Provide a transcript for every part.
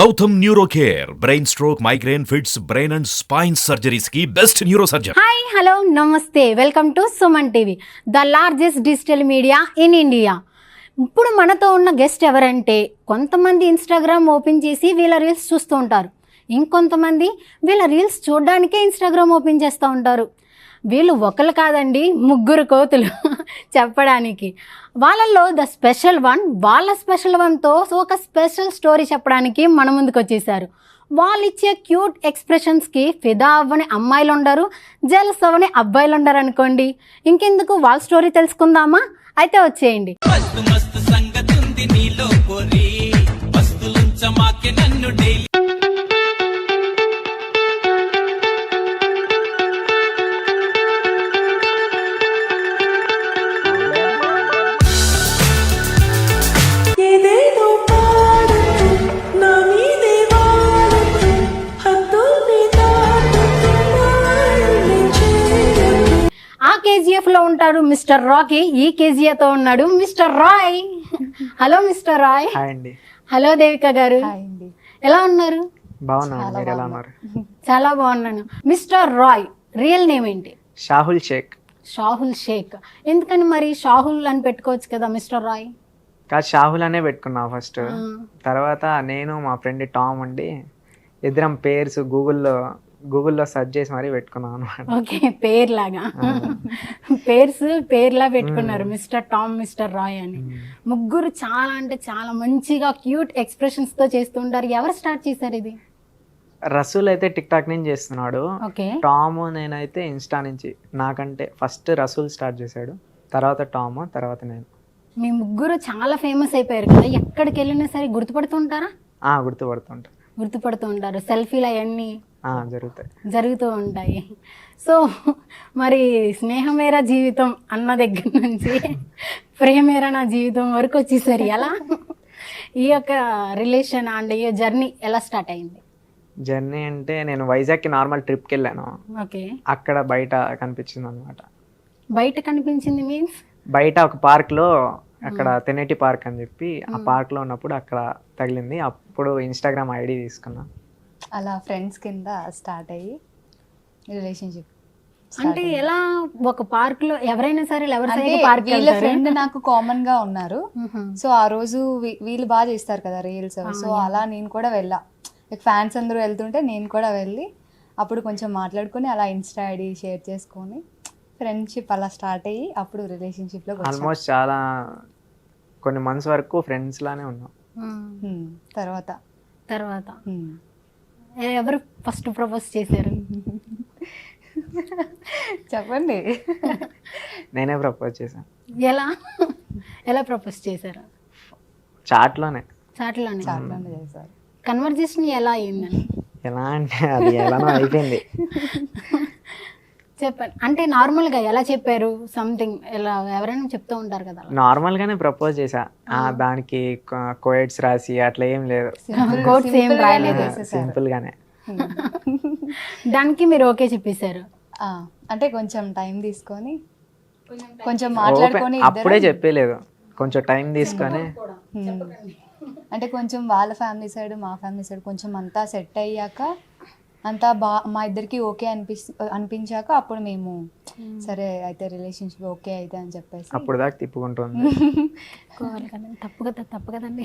Gautam neuro care brain stroke migraine fits brain and spine surgeries కి best neurosurgeon. Hi hello నమస్తే, welcome to Suman TV, the largest digital media in India. ఇప్పుడు మనతో ఉన్న guest ఎవరంటే, కొంతమంది Instagram open చేసి వీళ్ళ రీల్స్ చూస్తూ ఉంటారు, ఇంకొంతమంది వీళ్ళ రీల్స్ చూడడానికే ఇన్స్టాగ్రామ్ ఓపెన్ చేస్తూ ఉంటారు. వీళ్ళు ఒకరు కాదండి, ముగ్గురు కోతులు చెప్పడానికి. వాళ్ళల్లో ద స్పెషల్ వన్, వాళ్ళ స్పెషల్ వన్తో ఒక స్పెషల్ స్టోరీ చెప్పడానికి మన ముందుకు వచ్చేసారు. వాళ్ళు ఇచ్చే క్యూట్ ఎక్స్ప్రెషన్స్కి ఫిదా అవ్వని అమ్మాయిలు ఉండరు, జెలస్ అవ్వని అబ్బాయిలు ఉండరు అనుకోండి. ఇంకెందుకు వాళ్ళ స్టోరీ తెలుసుకుందామా? అయితే వచ్చేయండి. ఆ కేజీఎఫ్ లో ఉంటాడు మిస్టర్ రాకీ, ఈ కేజీఏతో ఉన్నాడు mister Roy. Hello mister Roy. Hi అండి. హలో దేవిక గారు, ఎలా ఉన్నారు? బాగున్నాను, మీరు ఎలా ఉన్నారు? చాలా బాగున్నాను. మిస్టర్ రాయ్ రియల్ నేమ్ ఏంటి? షాహుల్ షేక్. షాహుల్ షేక్. ఎందుకని మరి షాహుల్ అని పెట్టుకోవచ్చు కదా మిస్టర్ రాయ్? కాదు, షాహుల్ అనే పెట్టుకున్నా ఫస్ట్. తర్వాత నేను మా ఫ్రెండ్ టామ్ అండి, ఇద్దరం పేర్స్ గూగుల్లో సెర్చ్ చేసి మరీ పెట్టుకున్నాం అనమాట. ఓకే, పేర్లాగా పేర్లా పెట్టుకున్నారు, మిస్టర్ టామ్ మిస్టర్ రాయ్ అని. ముగ్గురు చాలా అంటే చాలా మంచిగా క్యూట్ ఎక్స్ప్రెషన్స్ తో చేస్తుంటారు. ఎవరు స్టార్ట్ చేశారు ఇది? రసూల్ అయితే టిక్ టాక్ నుంచి చేస్తున్నాడు, ఓకే. టామ్ నేనైతే ఇన్స్టా నుంచి. నాకంటే ఫస్ట్ రసూల్ స్టార్ట్ చేశాడు, తర్వాత టామ్, తర్వాత నేను. మీ ముగ్గురు చాలా ఫేమస్ అయిపోయారు కదా, ఎక్కడికి వెళ్ళినా సరే గుర్తుపడుతుంటారా? గుర్తుపడుతూ ఉంటారు. సెల్ఫీలు అవన్నీ జరుగుతూ ఉంటాయి. సో మరి స్నేహమేరా జీవితం అన్న దగ్గర నుంచి ప్రేమేరా నా జీవితం వరకు వచ్చేసరి ఎలా ఈ యొక్క రిలేషన్ అండ్ ఈ జర్నీ ఎలా స్టార్ట్ అయింది? జర్నీ అంటే నేను వైజాగ్కి నార్మల్ ట్రిప్కి వెళ్ళాను. ఓకే. అక్కడ బయట కనిపించింది అనమాట. బయట కనిపించింది మీన్స్? బయట ఒక పార్క్లో, అక్కడ తెనేటి పార్క్ అని చెప్పి, ఆ పార్క్లో ఉన్నప్పుడు అక్కడ తగిలింది. అప్పుడు ఇన్స్టాగ్రామ్ ఐడి తీసుకున్నా. అలా ఫ్రెండ్స్ కింద స్టార్ట్ అయ్యి రిలేషన్షిప్. అంటే ఎలా? ఒక పార్క్ లో ఎవరైనా సరే వీళ్ళ ఫ్రెండ్ నాకు కామన్ గా ఉన్నారు. సో ఆ రోజు వీళ్ళు బాగా చేస్తారు కదా రీల్స్. సో అలా నేను కూడా వెళ్ళా, ఫ్యాన్స్ అందరూ వెళ్తుంటే నేను కూడా వెళ్ళి అప్పుడు కొంచెం మాట్లాడుకుని అలా ఇన్స్టా ఐడి షేర్ చేసుకొని ఫ్రెండ్షిప్ అలా స్టార్ట్ అయ్యి అప్పుడు రిలేషన్షిప్ లో ఆల్మోస్ట్ చాలా కొన్ని మంత్స్ వరకు ఫ్రెండ్స్ లానే ఉన్నాం. తర్వాత ఎవరు ఫస్ట్ ప్రపోజ్ చేశారు? చెప్పండి. నేనే ప్రపోజ్ చేశాను. ఎలా ప్రపోజ్ చేశారు? చాట్లోనే చేశారు. కన్వర్జేషన్ ఎలా అయిందని? ఎలా అంటే అది ఎలానో అయిపోయింది. చెప్పండి. అంటే నార్మల్ గా ఎలా చెప్పారు? సంథింగ్ ఎలా ఎవరైనా చెప్తూ ఉంటారు కదా. నార్మల్ గానే ప్రపోజ్ చేశా. దానికి కోయట్స్ రాసి అట్లా ఏం లేదు, కోట్స్ ఏం రాయలేదు, సింపుల్ గానే. దానికి మీరు ఓకే చెప్పేశారు? అంటే కొంచెం టైం తీసుకొని కొంచెం మాట్లాడుకొని, అప్పుడే చెప్పలేదు, కొంచెం టైం తీసుకొని. అంటే కొంచెం వాళ్ళ ఫ్యామిలీ సైడ్ మా ఫ్యామిలీ సైడ్ కొంచెం అంతా సెట్ అయ్యాక, అంతా మా ఇద్దరికి ఓకే అనిపించాక అప్పుడు మేము సరే అయితే రిలేషన్షిప్ ఓకే అయితే అని చెప్పేసి అప్పుడు దాకా తిప్పుకుంటుంది. తప్పు కదండి,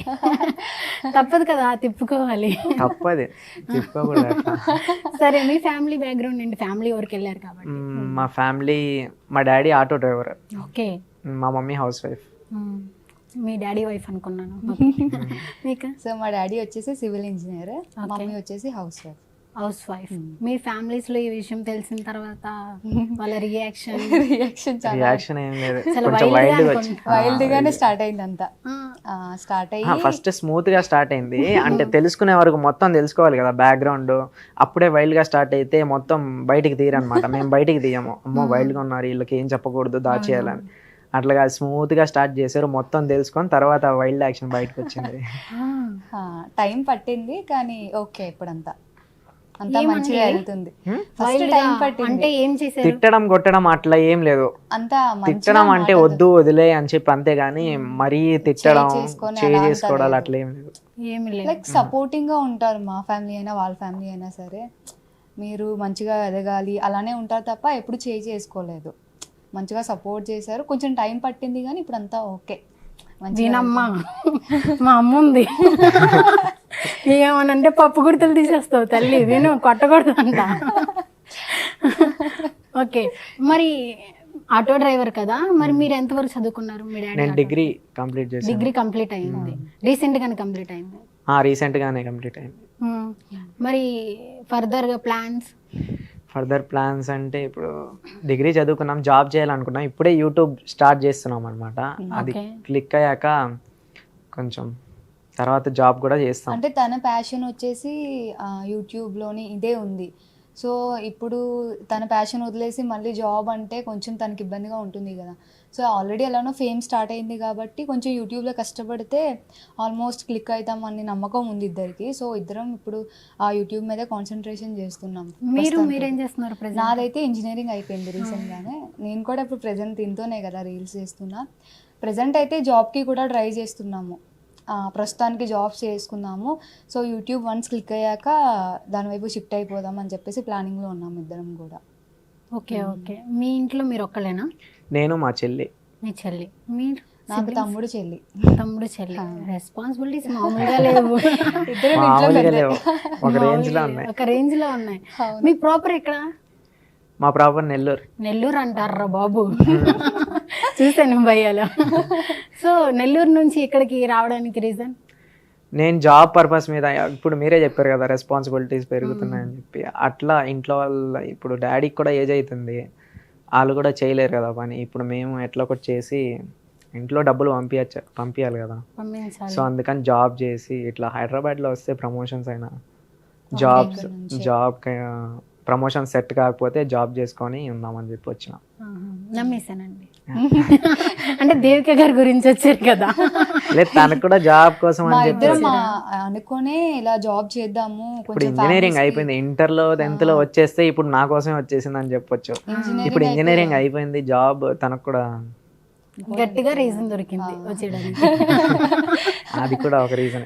తప్పదు కదా, తిప్పుకోవాలి. తప్పది, తిప్పుకోకూడదు. సరే, మీ ఫ్యామిలీ బ్యాక్గ్రౌండ్ ఏంటి? ఫ్యామిలీ వరకు వెళ్ళారు కాబట్టి. మా ఫ్యామిలీ, మా డాడీ ఆటో డ్రైవర్, ఓకే. మా మమ్మీ హౌస్ వైఫ్. మీ డాడీ వైఫ్ అనుకున్నాను. సో మా డాడీ వచ్చేసి సివిల్ ఇంజనీర్, మమ్మీ వచ్చేసి హౌస్ వైఫ్. మీ ఫ్యామిలీస్ లో ఈ విషయం తెలిసిన తర్వాత వాళ్ళ రియాక్షన్ ఏం లేదు, వైల్డ్ గానే స్టార్ట్ అయింది అంతా. స్టార్ట్ అయ్యి ఫస్ట్ స్మూత్ గా స్టార్ట్ అయింది. అంటే తెలుసుకునే వరకు మొత్తం తెలుసుకోవాలి కదా బ్యాక్గ్రౌండ్. అప్పుడే వైల్డ్ గా స్టార్ట్ అయితే మొత్తం బయటికి తీయరనమాట. మేము బయటికి తీయము, అమ్మో వైల్డ్ గా ఉన్నారు వీళ్ళకి ఏం చెప్పకూడదు, దాచేయాలని. అట్లాగా స్మూత్ గా స్టార్ట్ చేశారు, మొత్తం తెలుసుకొని తర్వాత వైల్డ్ యాక్షన్ బయటకు వచ్చింది. టైం పట్టింది కానీ ఓకే ఇప్పుడంతా అంతా మంచిగా వెళ్తుంది. ఫస్ట్ Wild టైం గా పట్టింది. అంటే ఏం చేశారు? తిట్టడం కొట్టడం అట్లా ఏం లేదు. అంతా తిట్టడం అంటే వద్దు వదిలే అని చెప్పి అంతే గానీ మరీ తిట్టడం చేసుకొని చేయి అలా చేసుకోవడాలు అంతా అట్లా ఏం లేదు. ఏమి లేదు. లైక్ సపోర్టింగ్ గా ఉంటారు, మా ఫ్యామిలీ అయినా వాళ్ళ ఫ్యామిలీ అయినా సరే. మీరు మంచిగా ఎదగాలి అలానే ఉంటారు తప్ప ఎప్పుడు చేసుకోలేదు. మంచిగా సపోర్ట్ చేశారు. కొంచెం టైం పట్టింది కానీ ఇప్పుడు అంతా ఓకే. దీనమ్మా మా అమ్మ ఉంది ఏమనంటే పప్పు గుర్తులు తీసేస్తావు తల్లి, నేను కొట్టకూడదు అంట. ఓకే, మరి ఆటో డ్రైవర్ కదా, మరి మీరు ఎంతవరకు చదువుకున్నారు? మీ డాడీ నేను డిగ్రీ కంప్లీట్ చేశాను. డిగ్రీ కంప్లీట్ అయింది, రీసెంట్ గానే కంప్లీట్ అయింది. రీసెంట్ గానే కంప్లీట్ అయింది. మరి ఫర్దర్ గా ప్లాన్స్? ఫర్దర్ ప్లాన్స్ అంటే ఇప్పుడు డిగ్రీ చదువుకున్నాం, జాబ్ చేయాలనుకున్నాం, ఇప్పుడే యూట్యూబ్ స్టార్ట్ చేస్తున్నాం అనమాట. అది క్లిక్ అయ్యాక కొంచెం తర్వాత జాబ్ కూడా చేస్తాం. అంటే తన ప్యాషన్ వచ్చేసి యూట్యూబ్లోని ఇదే ఉంది. సో ఇప్పుడు తన ప్యాషన్ వదిలేసి మళ్ళీ జాబ్ అంటే కొంచెం తనకి ఇబ్బందిగా ఉంటుంది కదా. సో ఆల్రెడీ ఎలానో ఫేమ్ స్టార్ట్ అయింది కాబట్టి కొంచెం యూట్యూబ్లో కష్టపడితే ఆల్మోస్ట్ క్లిక్ అవుతామని నమ్మకం ఉంది ఇద్దరికి. సో ఇద్దరం ఇప్పుడు ఆ యూట్యూబ్ మీదే కాన్సన్ట్రేషన్ చేస్తున్నాం. మీరేం చేస్తున్నారు? నాదైతే ఇంజనీరింగ్ అయిపోయింది రీసెంట్గానే. నేను కూడా ఇప్పుడు ప్రెజెంట్ దీంతోనే కదా రీల్స్ చేస్తున్నా. ప్రెజెంట్ అయితే జాబ్కి కూడా ట్రై చేస్తున్నాము. ప్రస్తుతానికి జాబ్స్ చేసుకుందాము. సో యూట్యూబ్ వన్స్ క్లిక్ అయ్యాక దానివైపు షిఫ్ట్ అయిపోదాం అని చెప్పేసి ప్లానింగ్లో ఉన్నాము ఇద్దరం కూడా. Okay okay. మీ ఇంట్లో మీరు ఒక్కలేనా? నేను, మా చెల్లి. మీ చెల్లి? మీరు? నాకు తమ్ముడు చెల్లి. తమ్ముడు చెల్లి. రెస్పాన్సిబిలిటీస్ మామూలుగా లేవు. మామూలుగా లేవు, ఒక రేంజ్ లో ఉన్నాయి. ఒక రేంజ్ లో ఉన్నాయి. మీ ప్రాపర్ ఎక్కడ? మా ప్రాపర్ నెల్లూరు. నెల్లూరు అంటారా బాబు? చూసాను భయ్యాలో. సో నెల్లూరు నుంచి ఇక్కడికి రావడానికి రీజన్? నేను జాబ్ పర్పస్ మీద, ఇప్పుడు మీరే చెప్పారు కదా రెస్పాన్సిబిలిటీస్ పెరుగుతున్నాయని చెప్పి, అట్లా ఇంట్లో వాళ్ళ, ఇప్పుడు డాడీకి కూడా ఏజ్ అవుతుంది, వాళ్ళు కూడా చేయలేరు కదా పని. ఇప్పుడు మేము ఎట్లా ఒకటి చేసి ఇంట్లో డబ్బులు పంపించాలి కదా. సో అందుకని జాబ్ చేసి ఇట్లా హైదరాబాద్లో వస్తే ప్రమోషన్స్ అయినా జాబ్ ప్రమోషన్ సెట్ కాకపోతే జాబ్ చేసుకొని ఉందామని చెప్పి వచ్చిన. నమ్మేశానండి. అంటే దేవిక గారి గురించి వచ్చారు కదా. లేదు, తనకు కూడా జాబ్ కోసం అని చెప్పి అనుకునే ఇలా జాబ్ చేద్దాము. ఇప్పుడు ఇంజనీరింగ్ అయిపోయింది, ఇంటర్లో 10th లో వచ్చేస్తే ఇప్పుడు నా కోసమే వచ్చేసింది అని చెప్పొచ్చు. ఇప్పుడు ఇంజనీరింగ్ అయిపోయింది, జాబ్ తనకు కూడా గట్టిగా రీజన్ దొరికింది వచ్చేయడానికి. అది కూడా ఒక రీజన్.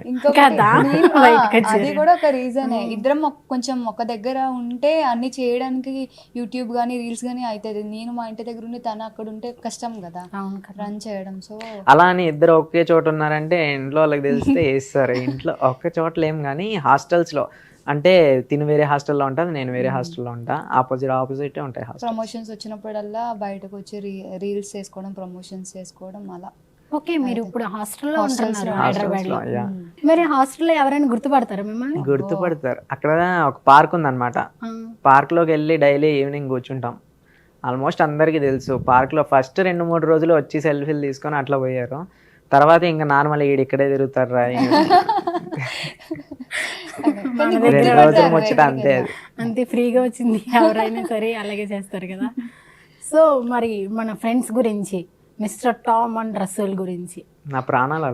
అది కూడా ఒక రీజనే. ఇద్దరం కొంచెం ఒక దగ్గర ఉంటే అన్ని చేయడానికి యూట్యూబ్ కానీ రీల్స్ కానీ అవుతుంది. నేను మా ఇంటి దగ్గర ఉండి తను అక్కడ ఉంటే కష్టం కదా రన్ చేయడం. సో అలా అని ఇద్దరు ఒకే చోట ఉన్నారంటే ఇంట్లో వాళ్ళకి తెలిస్తే వేస్తారు. ఇంట్లో ఒకే చోట్ల ఏం కానీ హాస్టల్స్లో అంటే తిను వేరే హాస్టల్లో ఉంటుంది, నేను వేరే హాస్టల్లో ఉంటా, ఆపోజిట్ ఉంటాయి. ప్రమోషన్స్ వచ్చినప్పుడల్లా బయటకు వచ్చి రీల్స్ చేసుకోవడం, ప్రమోషన్స్ చేసుకోవడం అలా. ఓకే, మీరు ఇప్పుడు హాస్టల్లో ఉంటున్నారు హైదరాబాద్లో. మరి హాస్టల్లో ఎవరైనా గుర్తుపడతారా మిమ్మల్ని? గుర్తుపడతారు. అక్కడ ఒక పార్క్ ఉందన్నమాట, పార్క్లోకి వెళ్ళి డైలీ ఈవినింగ్ కూర్చుంటాం. ఆల్మోస్ట్ అందరికీ తెలుసు. పార్క్లో ఫస్ట్ 2-3 రోజులు వచ్చి సెల్ఫీలు తీసుకొని అట్లా పోయారు. తర్వాత ఇంకా నార్మల్ ఇక్కడే తిరుగుతారు. 2 రోజులు ముచ్చట అంతే. అంతే ఫ్రీగా వచ్చింది, ఎవరైనా సరే అలాగే చేస్తారు కదా. సో మరి మన ఫ్రెండ్స్ గురించి, మిస్టర్ టామ్ అండ్ రసూల్ గురించి. నా ప్రాణాలు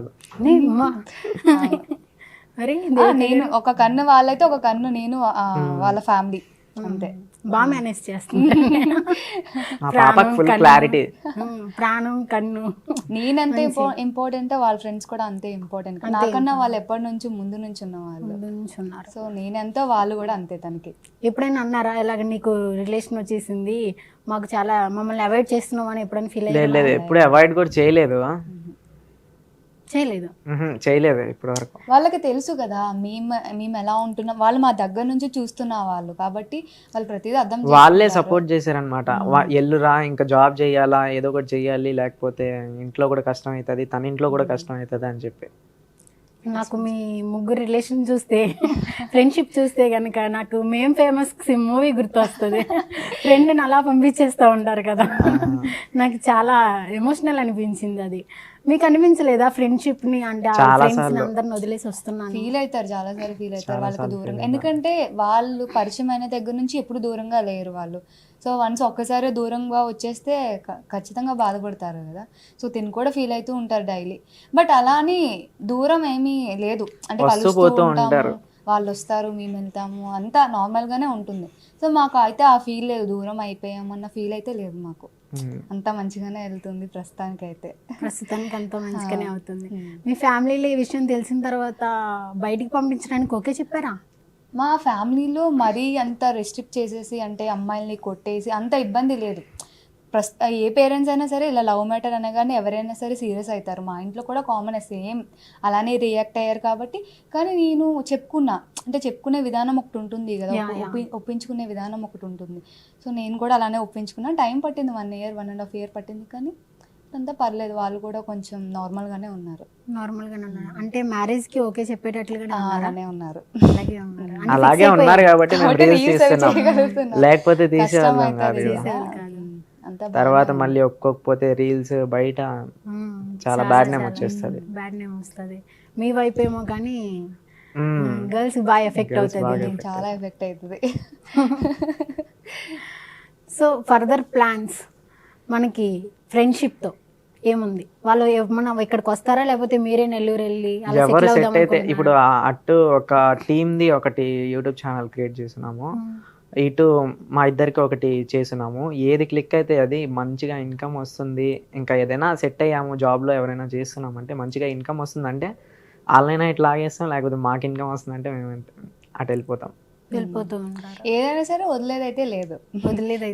మరి నేను ఒక కన్ను వాళ్ళైతే ఒక కన్ను నేను, వాళ్ళ ఫ్యామిలీ అంతే. బాగా మేనేజ్ చేస్తుంది. ప్రాణం కన్ను నేనంత ఇంపార్టెంట్, వాళ్ళ ఫ్రెండ్స్ కూడా అంతే ఇంపార్టెంట్. నాకన్నా వాళ్ళు ఎప్పటి నుంచి ముందు నుంచి ఉన్న వాళ్ళు. సో నేనంతా వాళ్ళు కూడా అంతే తనకి. ఎప్పుడైనా అన్నారా ఇలాగ నీకు రిలేషన్ వచ్చేసింది, మాకు చాలా మమ్మల్ని అవాయిడ్ చేస్తున్నాం అని ఎప్పుడైనా ఫీల్ అయ్యారు? లేదు, ఎప్పుడు అవాయిడ్ కూడా చేయలేదు ఇప్పటి వరకు. వాళ్ళకి తెలుసు కదా మేము ఎలా ఉంటున్నాం, వాళ్ళు మా దగ్గర నుంచి చూస్తున్న వాళ్ళు కాబట్టి వాళ్ళు ప్రతిదీ అర్థం. వాళ్ళే సపోర్ట్ చేశారనమాట. ఎల్లురా, ఇంకా జాబ్ చేయాలా, ఏదో ఒకటి చెయ్యాలి, లేకపోతే ఇంట్లో కూడా కష్టం అవుతుంది, తన ఇంట్లో కూడా కష్టం అవుతుంది అని చెప్పి. నాకు మీ ముగ్గురు రిలేషన్ చూస్తే, ఫ్రెండ్షిప్ చూస్తే కనుక నాకు మేం ఫేమస్ మూవీ గుర్తు వస్తుంది. ఫ్రెండ్ని అలా పంపించేస్తూ ఉంటారు కదా, నాకు చాలా ఎమోషనల్ అనిపించింది అది. మీకు అనిపించలేదా ఫ్రెండ్షిప్ ని? అంటే అందరిని వదిలేసి వస్తున్నాను. ఫీల్ అవుతారు, చాలా సార్లు ఫీల్ అవుతారు వాళ్ళకి దూరంగా. ఎందుకంటే వాళ్ళు పరిచయం అయిన దగ్గర నుంచి ఎప్పుడు దూరంగా లేరు వాళ్ళు. సో వన్స్ ఒక్కసారి దూరంగా వచ్చేస్తే ఖచ్చితంగా బాధపడతారు కదా. సో తిని కూడా ఫీల్ అవుతూ ఉంటారు డైలీ. బట్ అలా అని దూరం ఏమీ లేదు, అంటే కలుస్తూ ఉంటాము, వాళ్ళు వస్తారు మేము వెళ్తాము అంతా నార్మల్గానే ఉంటుంది. సో మాకు అయితే ఆ ఫీల్ లేదు, దూరం అయిపోయామన్న ఫీల్ అయితే లేదు మాకు. అంతా మంచిగానే వెళ్తుంది ప్రస్తుతానికి అంతా మంచిగానే అవుతుంది. మీ ఫ్యామిలీలో ఈ విషయం తెలిసిన తర్వాత బయటికి పంపించడానికి ఓకే చెప్పారా? మా ఫ్యామిలీలో మరీ అంత రెస్ట్రిక్ట్ చేసేసి అంటే అమ్మాయిల్ని కొట్టేసి అంత ఇబ్బంది లేదు. ఏ పేరెంట్స్ అయినా సరే ఇలా లవ్ మ్యాటర్ అనగానే ఎవరైనా సరే సీరియస్ అవుతారు. మా ఇంట్లో కూడా కామన్ సేమ్ అలానే రియాక్ట్ అయ్యారు కాబట్టి. కానీ నేను చెప్పుకున్నా, అంటే చెప్పుకునే విధానం ఒకటి ఉంటుంది కదా, ఒప్పించుకునే విధానం ఒకటి ఉంటుంది. సో నేను కూడా అలానే ఒప్పించుకున్నా. టైం పట్టింది 1 year 1.5 year పట్టింది, కానీ అంతా పర్లేదు. వాళ్ళు కూడా కొంచెం నార్మల్గానే ఉన్నారు. అంటే మ్యారేజ్ కి ఓకే చెప్పేటట్లుగా అలానే ఉన్నారు. అలాగే ఉన్నారు కాబట్టి లేకపోతే తీసేవాళ్ళం కాదు. తర్వాత మళ్ళీ ఒక్కొక్కపోతే రీల్స్ బయట చాలా బ్యాడ్ నేమ్ వచ్చేస్తుంది. మీ వైపు ఏమో కానీ గర్ల్స్ బాగా ఎఫెక్ట్ అవుతుంది, చాలా ఎఫెక్ట్ అవుతుంది. సో ఫర్దర్ ప్లాన్స్ మనకి ఫ్రెండ్షిప్తో ఏముంది? వాళ్ళు ఏమన్నా ఇక్కడికి వస్తారా, లేకపోతే మీరే నెల్లూరు వెళ్ళి ఎవరు సెట్ అయితే? ఇప్పుడు అటు ఒక టీమ్ది ఒకటి యూట్యూబ్ ఛానల్ క్రియేట్ చేస్తున్నాము, ఇటు మా ఇద్దరికి ఒకటి చేస్తున్నాము. ఏది క్లిక్ అయితే అది మంచిగా ఇన్కమ్ వస్తుంది. ఇంకా ఏదైనా సెట్ అయ్యాము, జాబ్లో ఎవరైనా చేస్తున్నామంటే మంచిగా ఇన్కమ్ వస్తుందంటే వాళ్ళైనా ఇట్లా లాగేస్తాం, లేకపోతే మాకు ఇన్కమ్ వస్తుందంటే మేము అటు వెళ్ళిపోతూ ఉంటారు. ఏదైనా సరే వదిలేదైతే లేదు.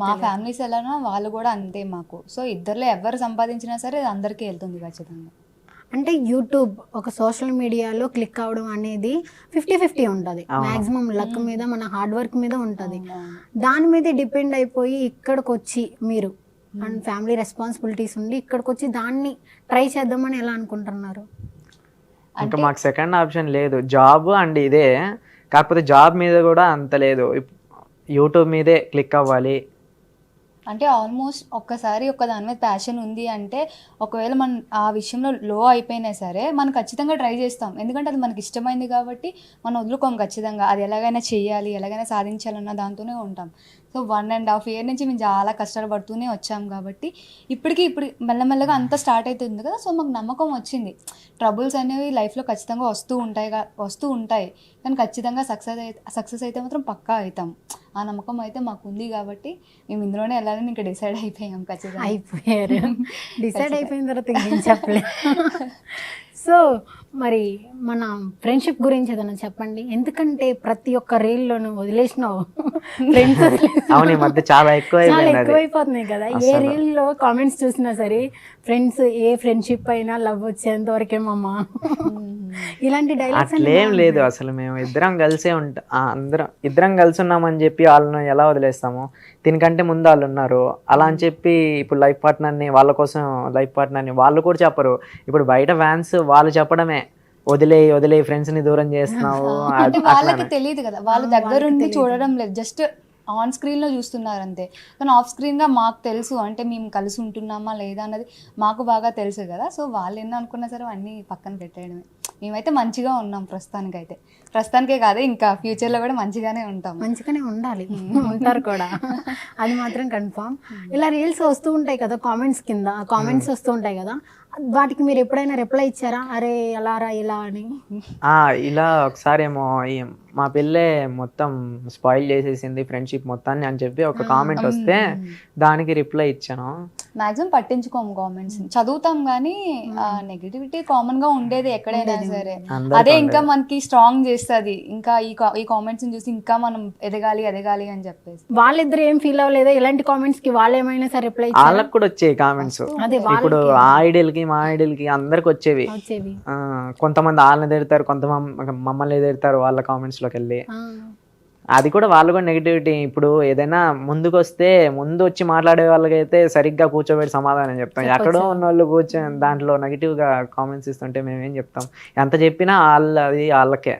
మా ఫ్యామిలీస్ ఎలానో వాళ్ళు కూడా అంతే మాకు. సో ఇద్దరులో ఎవరు సంపాదించినా సరే అందరికీ వెళ్తుంది ఖచ్చితంగా. అంటే యూట్యూబ్ ఒక సోషల్ మీడియాలో క్లిక్ అవడం అనేది 50-50 ఉంటుంది. మాక్సిమం లక్ మీద, మన హార్డ్ వర్క్ మీద ఉంటుంది. దాని మీద డిపెండ్ అయిపోయి ఇక్కడికి వచ్చి మీరు అండ్ ఫ్యామిలీ రెస్పాన్సిబిలిటీస్ ఉండి ఇక్కడికి వచ్చి దాన్ని ట్రై చేద్దామని ఎలా అనుకుంటున్నారు? ఇంకా మాకు సెకండ్ ఆప్షన్ లేదు, జాబ్ అండ్ ఇదే. కాకపోతే జాబ్ మీద కూడా అంత లేదు, యూట్యూబ్ మీదే క్లిక్ అవ్వాలి. అంటే ఆల్మోస్ట్ ఒక్కసారి ఒక దాని మీద ప్యాషన్ ఉంది అంటే ఒకవేళ మనం ఆ విషయంలో లో అయిపోయినా సరే మనం ఖచ్చితంగా ట్రై చేస్తాం. ఎందుకంటే అది మనకి ఇష్టమైంది కాబట్టి మనం వదులుకోం ఖచ్చితంగా. అది ఎలాగైనా చేయాలి, ఎలాగైనా సాధించాలన్న దాంతోనే ఉంటాం. సో 1.5 year నుంచి మేము చాలా కష్టపడుతూనే వచ్చాం కాబట్టి ఇప్పుడు మెల్లమెల్లగా అంతా స్టార్ట్ అవుతుంది కదా. సో మాకు నమ్మకం వచ్చింది, ట్రబుల్స్ అనేవి లైఫ్లో ఖచ్చితంగా వస్తూ ఉంటాయి కానీ ఖచ్చితంగా సక్సెస్ అయితే మాత్రం పక్కా అవుతాం. ఆ నమ్మకం అయితే మాకు ఉంది కాబట్టి మేము ఇందులోనే వెళ్ళాలని ఇంకా డిసైడ్ అయిపోయాం. ఖచ్చితంగా అయిపోయారు. డిసైడ్ అయిపోయిన తర్వాత ఇంకేం చెప్పలేదు. సో మరి మన ఫ్రెండ్షిప్ గురించి ఏదైనా చెప్పండి. ఎందుకంటే ప్రతి ఒక్క రీల్లోనూ వదిలేసినావు ఫ్రెండ్స్, చాలా ఎక్కువైపోతున్నాయి కదా. ఏ రీల్లో కామెంట్స్ చూసినా సరే ఫ్రెండ్స్, ఏ ఫ్రెండ్షిప్ అయినా లవ్ వచ్చేంత వరకేమమ్మా ఇలాంటి డైలాగ్స్ ఏం లేదు. అసలు మేము ఇద్దరం కలిసే ఇద్దరం కలిసి ఉన్నామని చెప్పి వాళ్ళని ఎలా వదిలేస్తాము? దీనికంటే ముందు వాళ్ళు ఉన్నారు అలా అని చెప్పి ఇప్పుడు లైఫ్ పార్ట్నర్ని వాళ్ళ కోసం లైఫ్ పార్ట్నర్ని వాళ్ళు కూడా చెప్పరు. ఇప్పుడు బయట ఫ్యాన్స్ వాళ్ళు చెప్పడమే, వదిలే ఫ్రెండ్స్ ని దూరం చేస్తున్నావు. అంటే వాళ్ళకి తెలియదు కదా, వాళ్ళ దగ్గరుండి చూడడం లేదు, జస్ట్ ఆన్ స్క్రీన్లో చూస్తున్నారు అంతే. కానీ ఆఫ్ స్క్రీన్గా మాకు తెలుసు, అంటే మేము కలిసి ఉంటున్నామా లేదా అన్నది మాకు బాగా తెలుసు కదా. సో వాళ్ళు ఎన్నో అనుకున్నా సరే అన్నీ పక్కన పెట్టేయడమే. మేమైతే మంచిగా ఉన్నాం ప్రస్తుతానికే కాదు, ఇంకా ఫ్యూచర్లో కూడా మంచిగానే ఉంటాం. మంచిగానే ఉండాలి, ఉంటారు కూడా, అది మాత్రం కన్ఫామ్. ఇలా రీల్స్ వస్తూ ఉంటాయి కదా, కామెంట్స్ వస్తూ ఉంటాయి కదా, వాటికి మీరు ఎప్పుడైనా రిప్లై ఇచ్చారా? అరే ఎలారా ఇలా అని. ఇలా ఒకసారి ఏమో మా పిల్లే మొత్తం స్పాయిల్ చేసేసింది ఫ్రెండ్షిప్ మొత్తాన్ని అని చెప్పి ఒక కామెంట్ వస్తే దానికి రిప్లై ఇచ్చాను. మాక్సిమం పట్టించుకోము కామెంట్స్, చదువుతాం కానీ నెగిటివిటీ కామన్ గా ఉండేది ఎక్కడైనా సరే. అదే ఇంకా మనకి స్ట్రాంగ్ చేస్తుంది, ఇంకా ఈ కామెంట్స్ చూసి ఇంకా మనం ఎదగాలి అని చెప్పేసి. వాళ్ళిద్దరు ఏం ఫీల్ అవ్వలేదా ఇలాంటి కామెంట్స్ కి? వాళ్ళు ఏమైనా సరే రిప్లై వాళ్ళకి కూడా వచ్చాయి కామెంట్స్. ఇప్పుడు ఆ ఐడియల్ కి మా ఐడియల్ కి అందరికి వచ్చేవి. కొంతమంది వాళ్ళని తిడతారు, కొంతమంది మమ్మల్ని తిడతారు వాళ్ళ కామెంట్స్ లోకి వెళ్ళి. అది కూడా వాళ్ళు కూడా నెగిటివిటీ. ఇప్పుడు ఏదైనా ముందు వచ్చి మాట్లాడే వాళ్ళకైతే సరిగ్గా కూర్చోబెట్టి సమాధానం చెప్తాం. ఎక్కడో ఉన్న వాళ్ళు కూర్చొని దాంట్లో నెగిటివ్ గా కామెంట్స్ ఇస్తుంటే మేమేం చెప్తాం? ఎంత చెప్పినా వాళ్ళకే.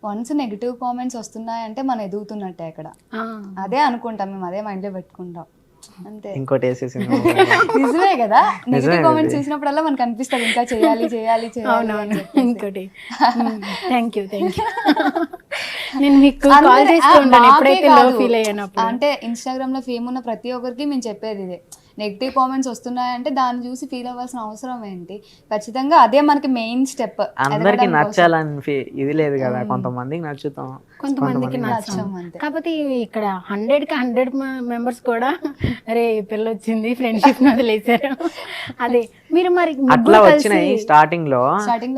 వన్స్ నెగిటివ్ కామెంట్స్ వస్తున్నాయంటే మనం ఎదుగుతున్నట్టే అక్కడ, అదే అనుకుంటాం మేము, అదే మైండ్ లో పెట్టుకుంటాం అంతే. ఇంకోటి నిజమే కదా, నెగిటివ్ కామెంట్స్ చూసినప్పుడల్లా మనకు అనిపిస్తుంది ఇంకా చేయాలి. ఇంకోటి థ్యాంక్ యూ నేను మీకు కాల్ చేస్తూ ఉంటాను ఎప్పుడైతే లో ఫీల్ అయ్యానప్పుడు. అంటే ఇన్స్టాగ్రామ్ లో ఫేమ్ ఉన్న ప్రతి ఒక్కరికి మేము చెప్పేది ఇదే, నెగిటివ్ కామెంట్స్ వస్తున్నాయంటే దాన్ని చూసి ఫీల్ అవ్వాల్సిన అవసరం ఏంటి? ఖచ్చితంగా అదే మనకి మెయిన్ స్టెప్. అందరికి నచ్చాలని ఇది లేదు కదా, కొంతమందికి నచ్చుతాం, కొంతమందికి నచ్చం. కాకపోతే ఇక్కడ 100 మెంబర్స్ కూడా అరే పిల్ల వచ్చింది ఫ్రెండ్షిప్ వదిలేశారు అదే మీరు మరి అట్లా వచ్చినాయి స్టార్టింగ్ లో.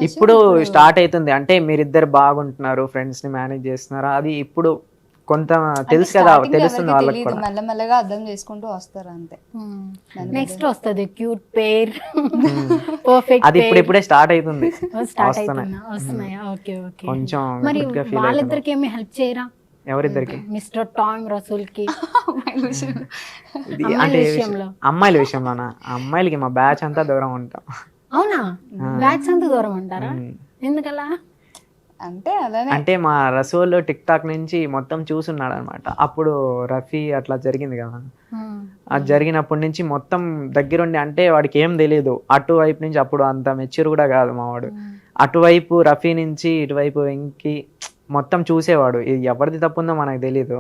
ఇప్పుడు స్టార్ట్ అవుతుంది అంటే మీరిద్దరు బాగుంటున్నారు, ఫ్రెండ్స్ ని మేనేజ్ చేస్తున్నారు, అది ఇప్పుడు కొంత తెలుసు కదా, తెలుస్తుంది వాళ్ళకి కూడా. మెల్లమెల్లగా అర్థం చేసుకుంటూ వస్తారు అంతే. నెక్స్ట్ వస్తుంది క్యూట్ పేర్, పర్ఫెక్ట్. అది ఇప్పుడే స్టార్ట్ అవుతుంది. వస్తున్నాయా? Okay okay. కొంచెం మరి వాళ్ళిద్దరికి ఏమి హెల్ప్ చేయరా? ఎవరిద్దరికి? మిస్టర్ టామ్ రసూల్ కి. అంటే అమ్మాయిల విషయంలోనా? అమ్మాయిలకి మా బ్యాచ్ అంతా దూరం ఉంటాం. అవునా? బ్యాచ్ అంతా దూరం అంటారా? ఎందుకలా? అంటే మా రసూల్ టిక్ టాక్ నుంచి మొత్తం చూసున్నాడు అనమాట. అప్పుడు రఫీ అట్లా జరిగింది కదా, అది జరిగినప్పటి నుంచి మొత్తం దగ్గరుండి, అంటే వాడికి ఏం తెలియదు అటువైపు నుంచి, అప్పుడు అంత మెచ్యూర్ కూడా కాదు మావాడు. అటువైపు రఫీ నుంచి ఇటువైపు వెంకి మొత్తం చూసేవాడు, ఇది ఎవరిది తప్పుందో మనకు తెలీదు,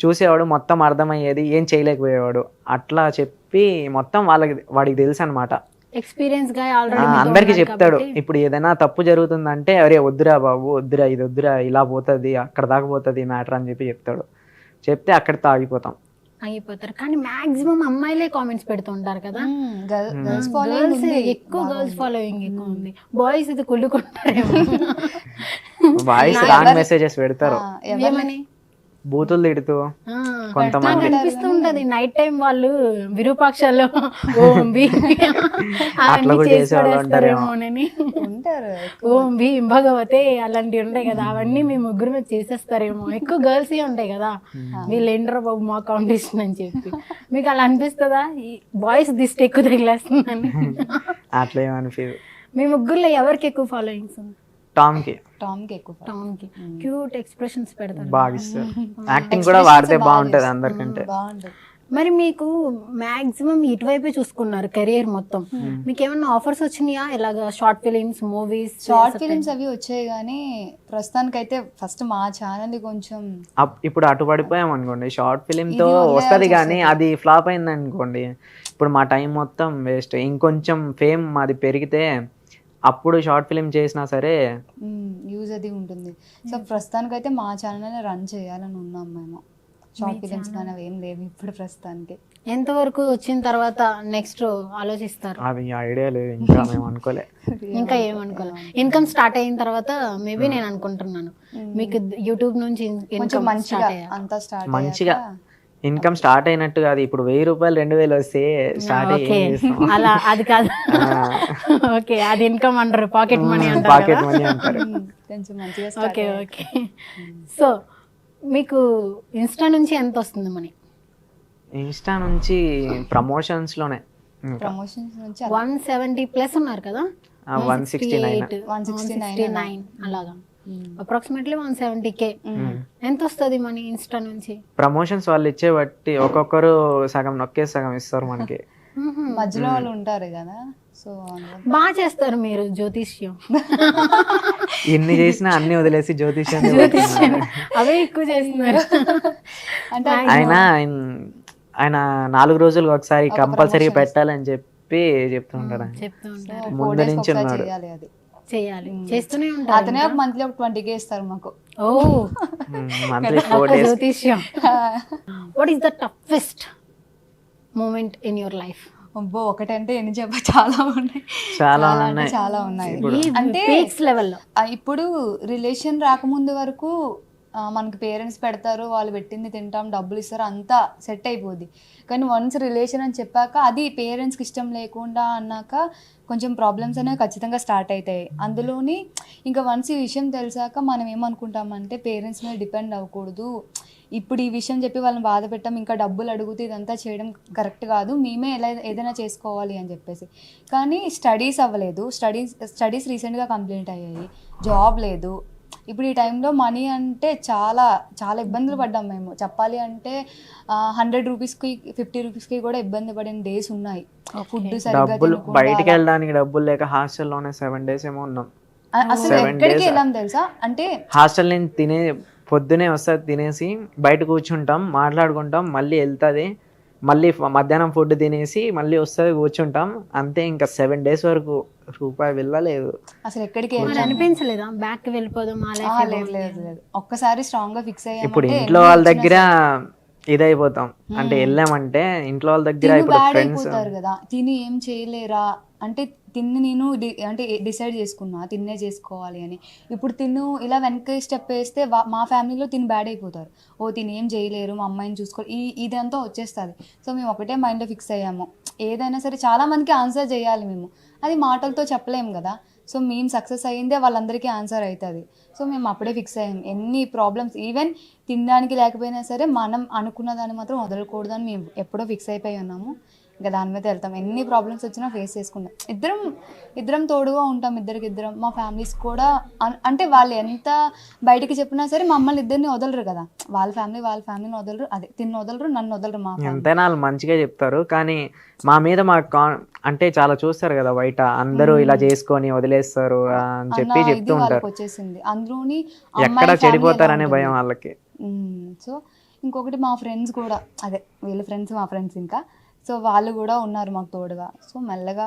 చూసేవాడు, మొత్తం అర్థమయ్యేది, ఏం చేయలేకపోయేవాడు. అట్లా చెప్పి మొత్తం వాడికి తెలుసు అనమాట. ఎక్స్పీరియన్స్ గా అందరికి చెప్తాడు. ఇప్పుడు ఏదైనా తప్పు జరుగుతుందంటే అరే వద్దురా బాబు, వద్దురా, ఇది వద్దురా, ఇలా పోతుంది, అక్కడ దాకా పోతుంది మ్యాటర్ అని చెప్పి చెప్తే అక్కడితో ఆగిపోతారు. కానీ మాక్సిమం అమ్మాయిలే కామెంట్స్ పెడుతుంటారు కదా, ఎక్కువ గర్ల్స్ ఫాలోయింగ్ ఎక్కువ ఉంది. బాయ్స్ ఇది కుళ్ళుకుంటారేమో, బాయ్స్ రాంగ్ మెసేజెస్ పెడతారు, ఏమని బూతులు తిడుతూ. కొంతమంది అనిపిస్తూ ఉంటది నైట్ టైం వాళ్ళు విరూపాక్షలో ఓం భీం భగవతే అలాంటివి ఉంటాయి కదా, అవన్నీ మీ ముగ్గురు మీద చేసేస్తారేమో. ఎక్కువ గర్ల్స్ ఉంటాయి కదా, వీళ్ళు ఏంట్రా బాబు మా కాంపిటీషన్ అని చెప్పి. మీకు అలా అనిపిస్తుందా బాయ్స్ దిష్టి ఎక్కువ తగిలేస్తుందని? అట్లా ఏమనిపించదు. మీ ముగ్గురులో ఎవరికి ఎక్కువ ఫాలోయింగ్స్ ఉంది? టామ్ కి క్యూట్ ఎక్స్ప్రెషన్స్ పెడతారు, బాగా ఇస్తారు. యాక్టింగ్ కూడా వాడితే బాగుంటది అందరికంటే. మరి మీకు మాక్సిమం ఇటువైపే చూసుకున్నారు కెరియర్ మొత్తం, మీకు ఏమన్నా ఆఫర్స్ వచ్చినాయా ఇలాగా? Short films, movies? Short films అవి వచ్చాయి కానీ ప్రస్తుతానికైతే ఫస్ట్ మా ఛానల్ కొంచెం ఇప్పుడు అటు పడిపోయాం అనుకోండి, షార్ట్ ఫిలిం తో వస్తుంది కానీ అది ఫ్లాప్ అయింది అనుకోండి, ఇప్పుడు మా టైం మొత్తం వేస్ట్. ఇంకొంచెం ఫేమ్ మాది పెరిగితే అప్పుడు షార్ట్ ఫిలిం చేసినా సరే యూజ్ అది ఉంటుంది. సో ప్రస్తుతానికైతే మా ఛానల్ రన్ చేయాలని ఉన్నాం మేము. షార్ట్ ఫిలిమ్స్ కానీ అవి ఏం లేవు ఇప్పుడు ప్రస్తుతానికి. ఎంతవరకు వచ్చిన తర్వాత నెక్స్ట్ ఆలోచిస్తారు? అది ఐడియా లేదు, ఇంకా మేము అనుకోలే. ఇంకా ఏమనుకోలేదు. ఇన్కమ్ స్టార్ట్ అయిన తర్వాత మేబీ నేను అనుకుంటున్నాను మీకు యూట్యూబ్ నుంచి మంచిగా ఇన్కమ్ స్టార్ట్ అయినట్టు కాదు, ఇప్పుడు 1000 రూపాయలు 2000 వస్తే స్టార్ట్ అలా అది కాదు. ఓకే, అది ఇన్కమ్ అంటారు, పాకెట్ మనీ అంటారు. Okay okay. సో మీకు ఇన్స్టా నుంచి ఎంత వస్తుంది మనీ? ఇన్స్టా నుంచి ప్రమోషన్స్ లోనే 170+ ఉన్నారు కదా, 169 అలాగా, అప్రాక్సిమేట్లీ 170K. ఎంత వస్తుంది మనీ ఇన్స్టా నుంచి? ప్రమోషన్స్ వాళ్ళు ఇచ్చే బట్టి ఒక్కొక్కరు సగం నొక్కేసి సగం ఇస్తారు మనకి, మధ్యలో వాళ్ళు ఉంటారు కదా. సో బాగా చేస్తారు మీరు జ్యోతిష్యం. ఎన్ని చేసినా అన్ని వదిలేసి జ్యోతిష్యం అవే ఎక్కువ చేస్తున్నారు. అంటే ఆయన 4 రోజులకు ఒకసారి కంపల్సరీ పెట్టాలని చెప్పి చెప్తుంటాడు. ముందు నుంచి ఉన్నాడు, చేయాలి, చేస్తూనే ఉంటారు. అతనే ఒక మంత్లీ ఒక 20K ఇస్తారు మాకు. ఓ మంత్లీ 4 days. జ్యోతిష్యం. What is the toughest moment in your life? అబ్బో, ఒకటంటే ఎన్ని చెప్ప చాలా ఉన్నాయి. అంటే లెవెల్లో ఇప్పుడు రిలేషన్ రాకముందు వరకు మనకి పేరెంట్స్ పెడతారు, వాళ్ళు పెట్టింది తింటాం, డబ్బులు ఇస్తారు, అంతా సెట్ అయిపోద్ది. కానీ వన్స్ రిలేషన్ అని చెప్పాక అది పేరెంట్స్కి ఇష్టం లేకుండా అన్నాక కొంచెం ప్రాబ్లమ్స్ అనేవి ఖచ్చితంగా స్టార్ట్ అవుతాయి. అందులోని ఇంకా వన్స్ ఈ విషయం తెలిసాక మనం ఏమనుకుంటామంటే పేరెంట్స్ మీద డిపెండ్ అవ్వకూడదు, ఇప్పుడు ఈ విషయం చెప్పి వాళ్ళని బాధ పెట్టాం, ఇంకా డబ్బులు అడుగుతూ ఇదంతా చేయడం కరెక్ట్ కాదు, మేమే ఏదైనా చేసుకోవాలి అని చెప్పేసి. కానీ స్టడీస్ అవ్వలేదు, స్టడీస్ రీసెంట్గా కంప్లీట్ అయ్యాయి, జాబ్ లేదు. ఇప్పుడు ఈ టైంలో మనీ అంటే చాలా చాలా ఇబ్బందులు పడ్డాం మేము. చెప్పాలి అంటే 100 రూపీస్కి 50 రూపీస్కి కూడా ఇబ్బంది పడిన డేస్ ఉన్నాయి. ఫుడ్ సరిగ్గా బయటికి వెళ్ళడానికి డబ్బులు లేక హాస్టల్లోనే 7 days ఏమో ఉన్నాం. అసలు ఎక్కడికి వెళ్ళాం తెలుసా? అంటే హాస్టల్ నుంచి పొద్దునే వస్తుంది, తినేసి బయట కూర్చుంటాం, మాట్లాడుకుంటాం, మళ్ళీ వెళ్తుంది, మళ్ళీ మధ్యాహ్నం ఫుడ్ తినేసి మళ్ళీ వస్తుంది కూర్చుంటాం అంతే. ఇంకా 7 days వరకు రూపాయి వెళ్ళలేదు. అసలు ఎక్కడికి మరి అనిపించలేదా బ్యాక్ వెళ్ళిపోదాం ఆ life ఏ లేదు లేదు లేదు, ఒక్కసారి స్ట్రాంగ్ గా ఫిక్స్ ఇప్పుడు అయ్యామంటే ఇంట్లో వాళ్ళ దగ్గర ఇదైపోతాం అంటే వెళ్ళామంటే ఇంట్లో వాళ్ళ దగ్గర ఇప్పుడు బ్యాడ్ ఫ్రెండ్స్ అయిపోతారు కదా, తిని ఏం చేయలేరా అంటే తిన్ని నేను అంటే డిసైడ్ చేసుకున్నా తిన్నే చేసుకోవాలి అని. ఇప్పుడు తిను ఇలా వెనక స్టెప్ వేస్తే మా ఫ్యామిలీలో తిని బ్యాడ్ అయిపోతారు, ఓ తిని ఏం చేయలేరు మా అమ్మాయిని చూసుకోవాలి ఇదంతా వచ్చేస్తుంది. సో మేము ఒకటే మైండ్లో ఫిక్స్ అయ్యాము, ఏదైనా సరే చాలా మందికి ఆన్సర్ చేయాలి మేము, అది మాటలతో చెప్పలేము కదా. సో మేము సక్సెస్ అయ్యిందే వాళ్ళందరికీ ఆన్సర్ అవుతుంది. సో మేము అప్పుడే ఫిక్స్ అయ్యాము, ఎన్ని ప్రాబ్లమ్స్ ఈవెన్ తినడానికి లేకపోయినా సరే మనం అనుకున్న దాన్ని మాత్రం వదలకూడదని మేము ఎప్పుడో ఫిక్స్ అయిపోయి ఉన్నాము. ఇంకా దాని మీద వెళ్తాం, ఎన్ని ప్రాబ్లమ్స్ వచ్చినా ఫేస్ చేసుకుంటాం. ఇద్దరం తోడుగా ఉంటాం, ఇద్దరం. మా ఫ్యామిలీస్ కూడా అంటే వాళ్ళు ఎంత బయటికి చెప్పినా సరే మమ్మల్ని ఇద్దరిని వదలరు కదా, వాళ్ళ ఫ్యామిలీని వదలరు, అదే తిన్న వదలరు, నన్ను వదలరు. మా ఎంతైనా వాళ్ళు మంచిగా చెప్తారు కానీ మా మీద అంటే చాలా చూస్తారు కదా బయట అందరూ ఇలా చేసుకొని వదిలేస్తారు అని చెప్పి చెప్తూ ఉంటారు, వచ్చేసింది అందులోని ఎక్కడ చెడిపోతారనే భయం వాళ్ళకి. సో ఇంకొకటి మా ఫ్రెండ్స్ కూడా, అదే వీళ్ళ ఫ్రెండ్స్ మా ఫ్రెండ్స్ ఇంకా, సో వాళ్ళు కూడా ఉన్నారు మాకు తోడుగా. సో మెల్లగా